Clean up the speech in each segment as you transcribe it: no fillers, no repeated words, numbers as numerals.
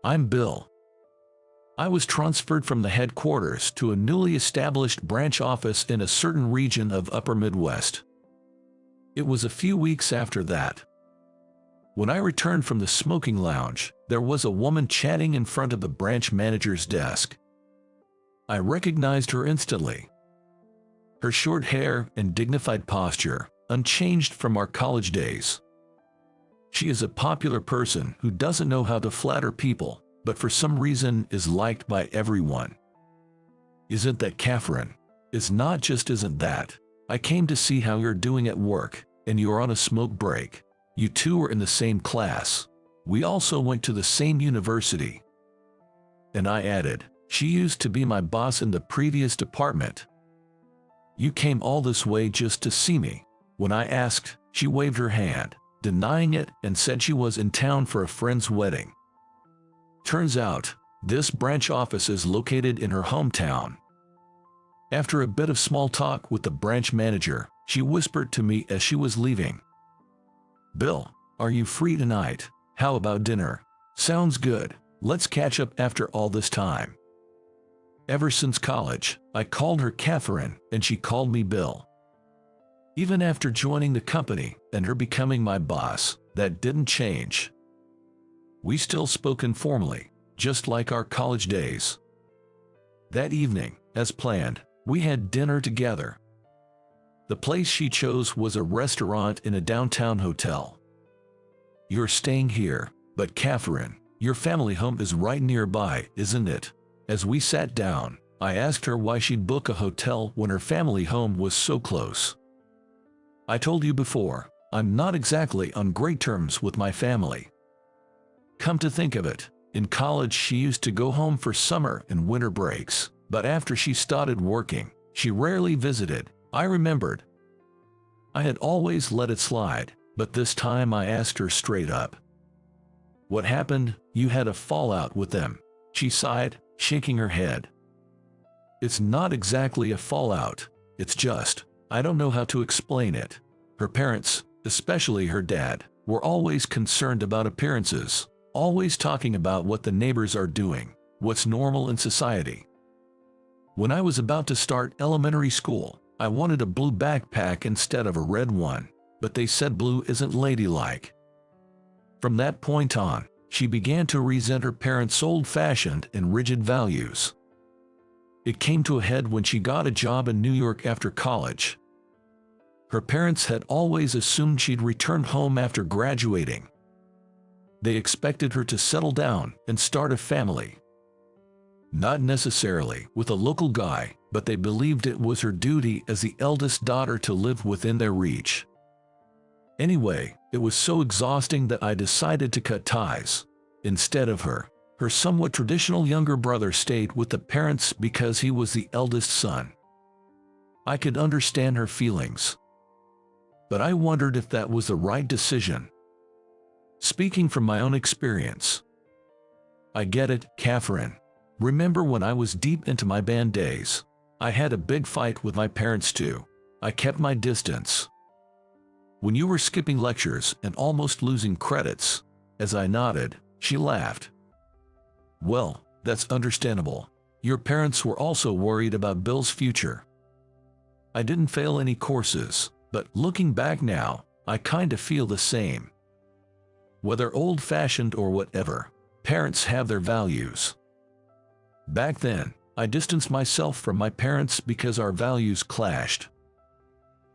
I'm Bill. I was transferred from the headquarters to a newly established branch office in a certain region of Upper Midwest. It was a few weeks after that. When I returned from the smoking lounge, there was a woman chatting in front of the branch manager's desk. I recognized her instantly. Her short hair and dignified posture, unchanged from our college days. She is a popular person who doesn't know how to flatter people, but for some reason is liked by everyone. Isn't that Catherine? It's not just isn't that. I came to see how you're doing at work, and you're on a smoke break. You two were in the same class. We also went to the same university. And I added, she used to be my boss in the previous department. You came all this way just to see me. When I asked, she waved her hand, denying it, and said she was in town for a friend's wedding. Turns out, this branch office is located in her hometown. After a bit of small talk with the branch manager, she whispered to me as she was leaving, "Bill, are you free tonight? How about dinner? Sounds good. Let's catch up after all this time." Ever since college, I called her Catherine, and she called me Bill. Even after joining the company and her becoming my boss, that didn't change. We still spoke informally, just like our college days. That evening, as planned, we had dinner together. The place she chose was a restaurant in a downtown hotel. "You're staying here, but Catherine, your family home is right nearby, isn't it?" As we sat down, I asked her why she'd book a hotel when her family home was so close. "I told you before, I'm not exactly on great terms with my family. Come to think of it, in college she used to go home for summer and winter breaks, but after she started working, she rarely visited." I remembered. I had always let it slide, but this time I asked her straight up. "What happened? You had a fallout with them?" She sighed, shaking her head. "It's not exactly a fallout, it's just, I don't know how to explain it. Her parents, especially her dad, were always concerned about appearances, always talking about what the neighbors are doing, what's normal in society. When I was about to start elementary school, I wanted a blue backpack instead of a red one, but they said blue isn't ladylike. From that point on, she began to resent her parents' old-fashioned and rigid values. It came to a head when she got a job in New York after college. Her parents had always assumed she'd return home after graduating. They expected her to settle down and start a family. Not necessarily with a local guy, but they believed it was her duty as the eldest daughter to live within their reach. Anyway, it was so exhausting that I decided to cut ties. Instead of her somewhat traditional younger brother stayed with the parents because he was the eldest son. I could understand her feelings, but I wondered if that was the right decision. Speaking from my own experience, I get it, Catherine. Remember when I was deep into my band days? I had a big fight with my parents too. I kept my distance. When you were skipping lectures and almost losing credits, as I nodded, she laughed. Well, that's understandable. Your parents were also worried about Bill's future. I didn't fail any courses, but looking back now, I kinda feel the same. Whether old-fashioned or whatever, parents have their values. Back then, I distanced myself from my parents because our values clashed.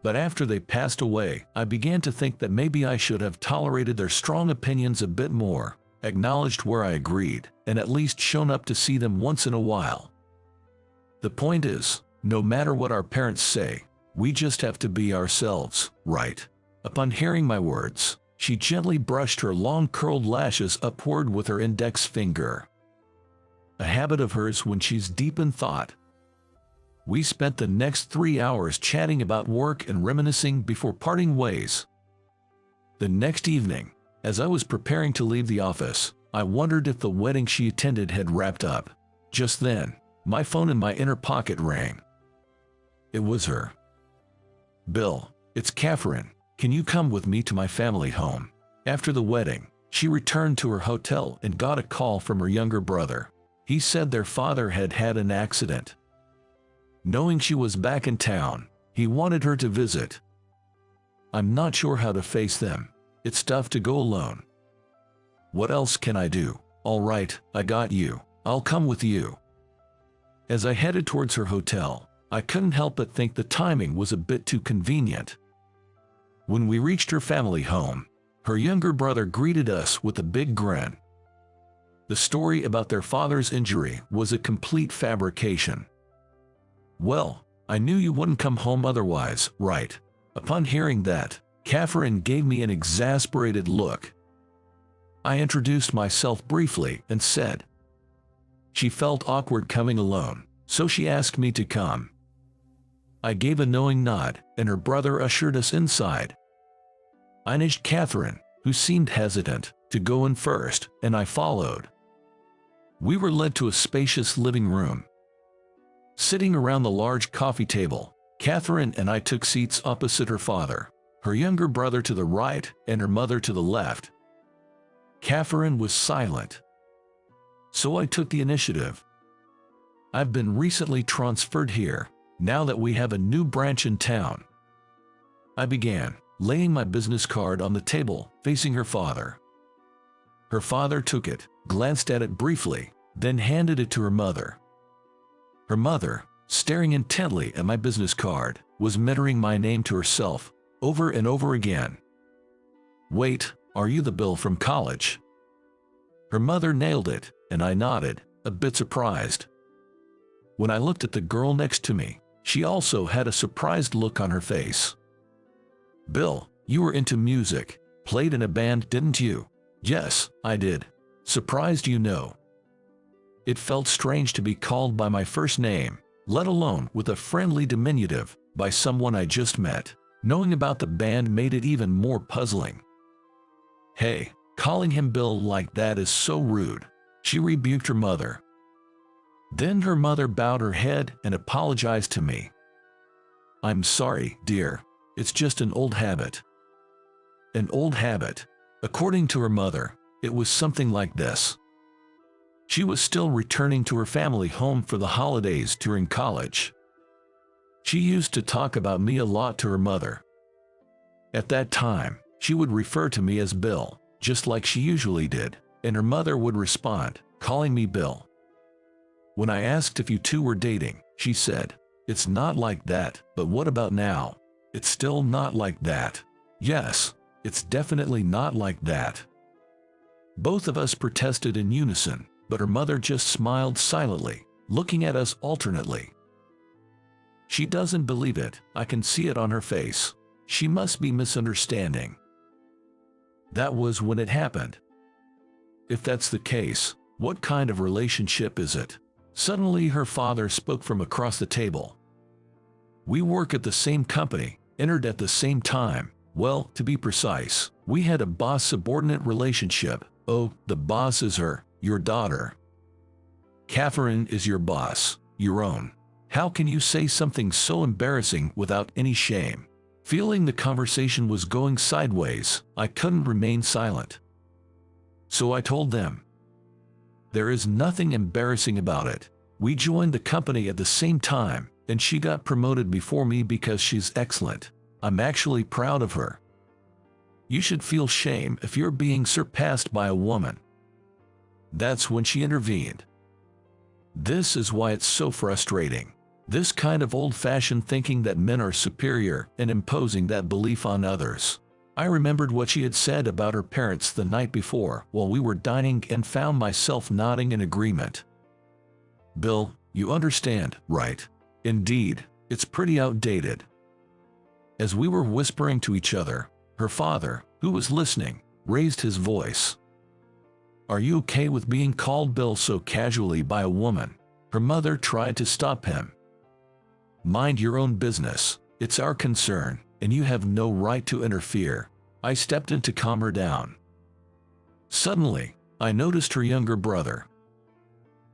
But after they passed away, I began to think that maybe I should have tolerated their strong opinions a bit more, acknowledged where I agreed, and at least shown up to see them once in a while. The point is, no matter what our parents say, we just have to be ourselves, right? Upon hearing my words, she gently brushed her long curled lashes upward with her index finger. A habit of hers when she's deep in thought. We spent the next 3 hours chatting about work and reminiscing before parting ways. The next evening, as I was preparing to leave the office, I wondered if the wedding she attended had wrapped up. Just then, my phone in my inner pocket rang. It was her. "Bill, it's Catherine. Can you come with me to my family home? After the wedding, She returned to her hotel and got a call from her younger brother. He said their father had had an accident. Knowing she was back in town, he wanted her to visit. I'm not sure how to face them. It's tough to go alone. What else can I do? All right, I got you. I'll come with you. As I headed towards her hotel, I couldn't help but think the timing was a bit too convenient. When we reached her family home, her younger brother greeted us with a big grin. The story about their father's injury was a complete fabrication. Well, I knew you wouldn't come home otherwise, right? Upon hearing that, Catherine gave me an exasperated look. I introduced myself briefly and said she felt awkward coming alone, so she asked me to come. I gave a knowing nod, and her brother ushered us inside. I nudged Catherine, who seemed hesitant, to go in first, and I followed. We were led to a spacious living room. Sitting around the large coffee table, Catherine and I took seats opposite her father, her younger brother to the right and her mother to the left. Catherine was silent, so I took the initiative. I've been recently transferred here, now that we have a new branch in town. I began, laying my business card on the table, facing her father. Her father took it, glanced at it briefly, then handed it to her mother. Her mother, staring intently at my business card, was muttering my name to herself, over and over again. Wait, are you the Bill from college? Her mother nailed it, and I nodded, a bit surprised. When I looked at the girl next to me, she also had a surprised look on her face. Bill, you were into music, played in a band, didn't you? Yes, I did. Surprised, you know. It felt strange to be called by my first name, let alone with a friendly diminutive, by someone I just met. Knowing about the band made it even more puzzling. Hey, calling him Bill like that is so rude, she rebuked her mother. Then her mother bowed her head and apologized to me. I'm sorry, dear. It's just an old habit. An old habit. According to her mother, it was something like this. She was still returning to her family home for the holidays during college. She used to talk about me a lot to her mother. At that time, she would refer to me as Bill, just like she usually did, and her mother would respond, calling me Bill. When I asked if you two were dating, she said, it's not like that, but what about now? It's still not like that. Yes, it's definitely not like that. Both of us protested in unison, but her mother just smiled silently, looking at us alternately. She doesn't believe it, I can see it on her face. She must be misunderstanding. That was when it happened. If that's the case, what kind of relationship is it? Suddenly her father spoke from across the table. We work at the same company, entered at the same time. Well, to be precise, we had a boss-subordinate relationship. Oh, the boss is her, your daughter. Catherine is your boss, your own. How can you say something so embarrassing without any shame? Feeling the conversation was going sideways, I couldn't remain silent. So I told them. There is nothing embarrassing about it. We joined the company at the same time, and she got promoted before me because she's excellent. I'm actually proud of her. You should feel shame if you're being surpassed by a woman. That's when she intervened. This is why it's so frustrating. This kind of old-fashioned thinking that men are superior and imposing that belief on others. I remembered what she had said about her parents the night before while we were dining and found myself nodding in agreement. Bill, you understand, right? Indeed, it's pretty outdated. As we were whispering to each other, her father, who was listening, raised his voice. Are you okay with being called Bill so casually by a woman? Her mother tried to stop him. Mind your own business, it's our concern, and you have no right to interfere. I stepped in to calm her down. Suddenly, I noticed her younger brother.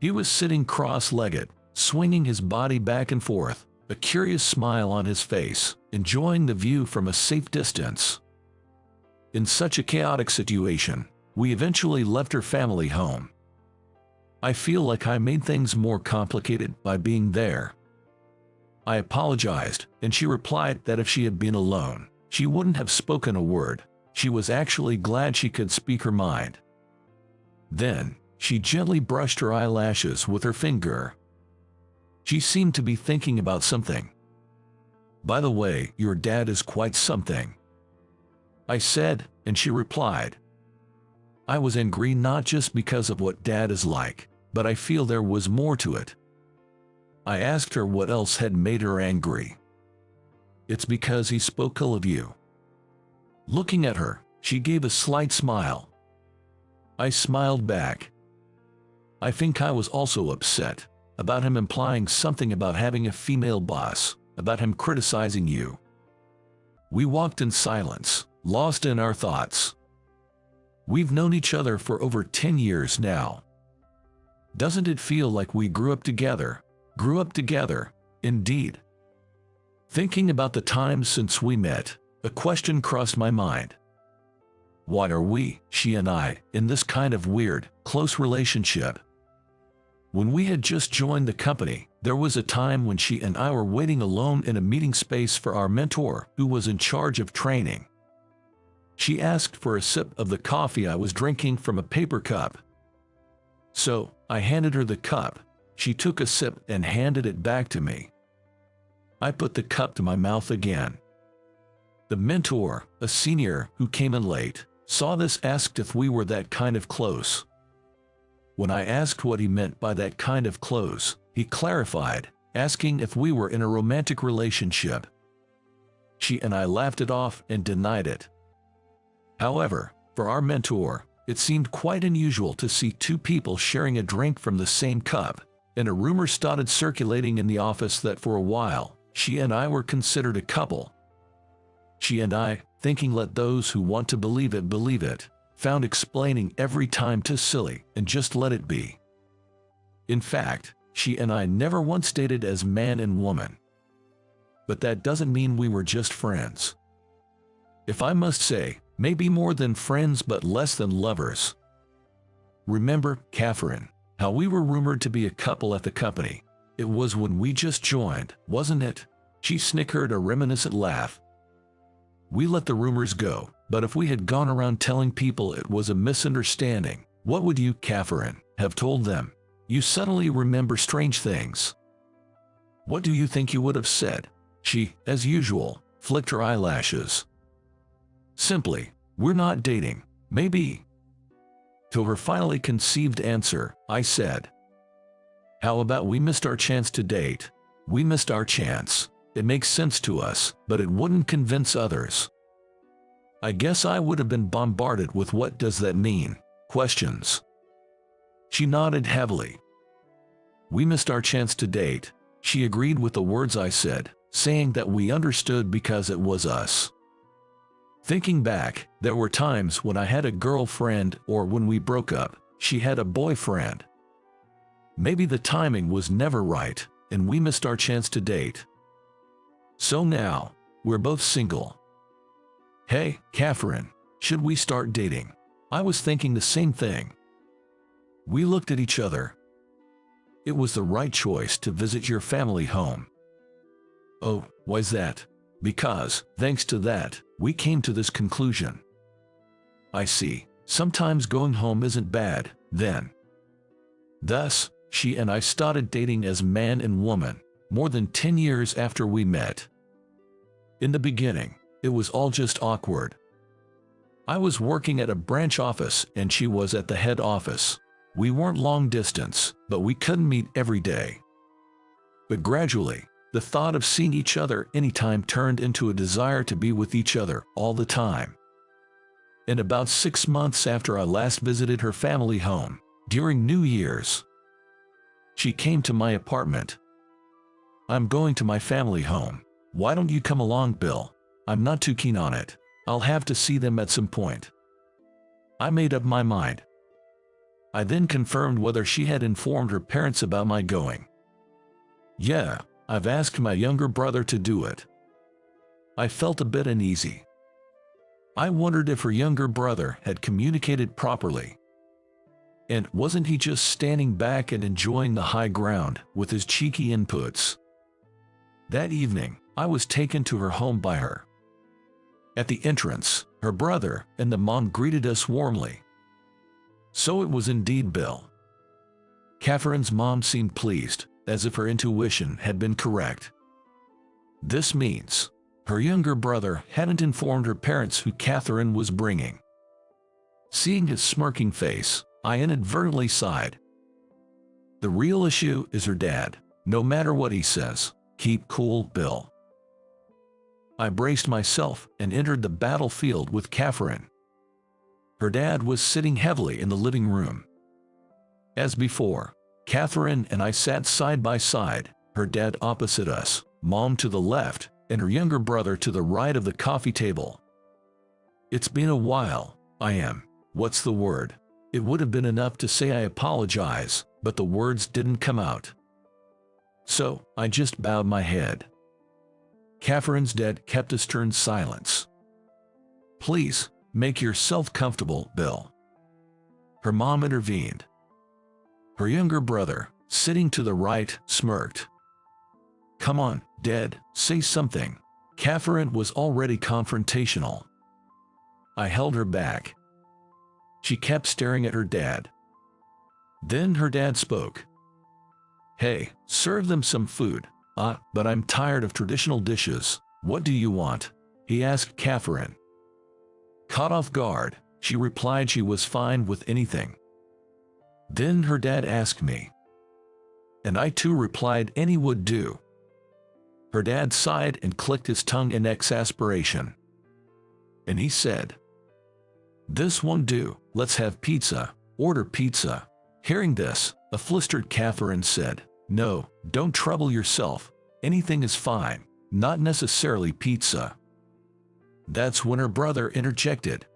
He was sitting cross-legged, swinging his body back and forth, a curious smile on his face, enjoying the view from a safe distance. In such a chaotic situation, We eventually left her family home. I feel like I made things more complicated by being there. I apologized, and she replied that if she had been alone, she wouldn't have spoken a word. She was actually glad she could speak her mind. Then, she gently brushed her eyelashes with her finger. She seemed to be thinking about something. "By the way, your dad is quite something," I said, and she replied. I was angry not just because of what Dad is like, but I feel there was more to it. I asked her what else had made her angry. "It's because he spoke ill of you." Looking at her, she gave a slight smile. I smiled back. I think I was also upset about him implying something about having a female boss, about him criticizing you. We walked in silence, lost in our thoughts. We've known each other for over 10 years now. Doesn't it feel like we grew up together? Grew up together, indeed. Thinking about the time since we met, a question crossed my mind. Why are we, she and I, in this kind of weird, close relationship? When we had just joined the company, there was a time when she and I were waiting alone in a meeting space for our mentor, who was in charge of training. She asked for a sip of the coffee I was drinking from a paper cup. So, I handed her the cup. She took a sip and handed it back to me. I put the cup to my mouth again. The mentor, a senior who came in late, saw this, asked if we were that kind of close. When I asked what he meant by that kind of close, he clarified, asking if we were in a romantic relationship. She and I laughed it off and denied it. However, for our mentor, it seemed quite unusual to see two people sharing a drink from the same cup, and a rumor started circulating in the office that for a while, she and I were considered a couple. She and I, thinking let those who want to believe it, found explaining every time too silly and just let it be. In fact, she and I never once dated as man and woman. But that doesn't mean we were just friends. If I must say, maybe more than friends but less than lovers. Remember, Catherine, how we were rumored to be a couple at the company? It was when we just joined, wasn't it? She snickered a reminiscent laugh. We let the rumors go, but if we had gone around telling people it was a misunderstanding, what would you, Catherine, have told them? You suddenly remember strange things. What do you think you would have said? She, as usual, flicked her eyelashes. Simply, we're not dating, maybe. To her finally conceived answer, I said, how about we missed our chance to date? We missed our chance. It makes sense to us, but it wouldn't convince others. I guess I would have been bombarded with what does that mean? Questions. She nodded heavily. We missed our chance to date. She agreed with the words I said, saying that we understood because it was us. Thinking back, there were times when I had a girlfriend or when we broke up, she had a boyfriend. Maybe the timing was never right, and we missed our chance to date. So now, we're both single. Hey, Catherine, should we start dating? I was thinking the same thing. We looked at each other. It was the right choice to visit your family home. Oh, why's that? Because, thanks to that, we came to this conclusion. I see. Sometimes going home isn't bad, then. Thus, she and I started dating as man and woman, more than 10 years after we met. In the beginning, it was all just awkward. I was working at a branch office and she was at the head office. We weren't long distance, but we couldn't meet every day. But gradually, the thought of seeing each other anytime turned into a desire to be with each other all the time. And about 6 months after I last visited her family home, during New Year's, she came to my apartment. I'm going to my family home. Why don't you come along, Bill? I'm not too keen on it. I'll have to see them at some point. I made up my mind. I then confirmed whether she had informed her parents about my going. Yeah, I've asked my younger brother to do it. I felt a bit uneasy. I wondered if her younger brother had communicated properly. And wasn't he just standing back and enjoying the high ground with his cheeky inputs? That evening, I was taken to her home by her. At the entrance, her brother and the mom greeted us warmly. So it was indeed Bill. Catherine's mom seemed pleased, as if her intuition had been correct. This means her younger brother hadn't informed her parents who Catherine was bringing. Seeing his smirking face, I inadvertently sighed. The real issue is her dad. No matter what he says, keep cool, Bill. I braced myself and entered the battlefield with Catherine. Her dad was sitting heavily in the living room. As before, Catherine and I sat side by side, her dad opposite us, mom to the left, and her younger brother to the right of the coffee table. It's been a while. What's the word? It would have been enough to say I apologize, but the words didn't come out. So, I just bowed my head. Catherine's dad kept a stern silence. Please, make yourself comfortable, Bill. Her mom intervened. Her younger brother, sitting to the right, smirked. Come on, Dad, say something. Catherine was already confrontational. I held her back. She kept staring at her dad. Then her dad spoke. Hey, serve them some food. But I'm tired of traditional dishes. What do you want? He asked Catherine. Caught off guard, she replied she was fine with anything. Then her dad asked me. And I too replied any would do. Her dad sighed and clicked his tongue in exasperation. And he said, This won't do, let's have pizza, order pizza. Hearing this, a flustered Catherine said, No, don't trouble yourself, anything is fine, not necessarily pizza. That's when her brother interjected.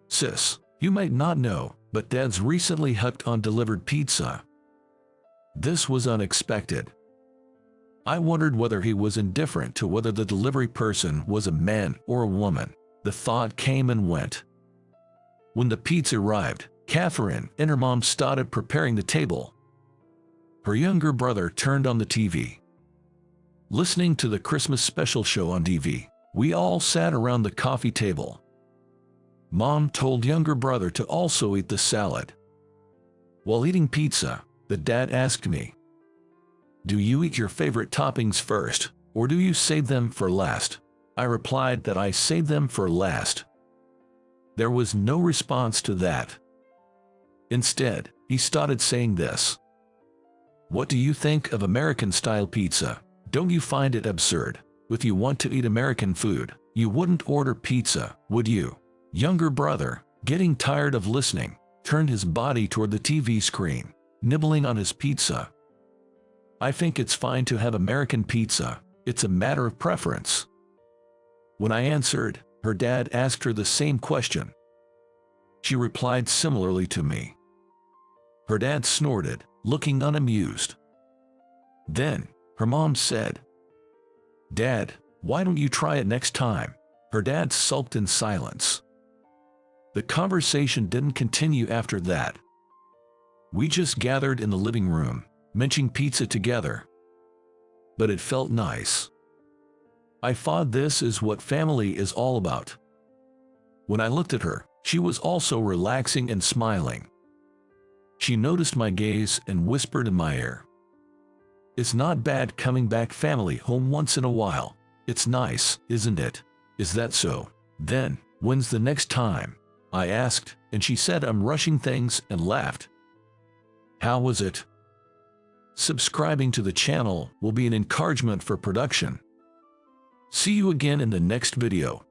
Sis, you might not know, but Dad's recently hooked on delivered pizza. This was unexpected. I wondered whether he was indifferent to whether the delivery person was a man or a woman. The thought came and went. When the pizza arrived, Catherine and her mom started preparing the table. Her younger brother turned on the TV. Listening to the Christmas special show on TV, we all sat around the coffee table. Mom told younger brother to also eat the salad. While eating pizza, the dad asked me, Do you eat your favorite toppings first, or do you save them for last? I replied that I saved them for last. There was no response to that. Instead, he started saying this. What do you think of American-style pizza? Don't you find it absurd? If you want to eat American food, you wouldn't order pizza, would you? Younger brother, getting tired of listening, turned his body toward the TV screen, nibbling on his pizza. I think it's fine to have American pizza. It's a matter of preference. When I answered, her dad asked her the same question. She replied similarly to me. Her dad snorted, looking unamused. Then, her mom said, Dad, why don't you try it next time? Her dad sulked in silence. The conversation didn't continue after that. We just gathered in the living room, munching pizza together. But it felt nice. I thought this is what family is all about. When I looked at her, she was also relaxing and smiling. She noticed my gaze and whispered in my ear. It's not bad coming back family home once in a while. It's nice, isn't it? Is that so? Then, when's the next time? I asked, and she said I'm rushing things and laughed. How was it? Subscribing to the channel will be an encouragement for production. See you again in the next video.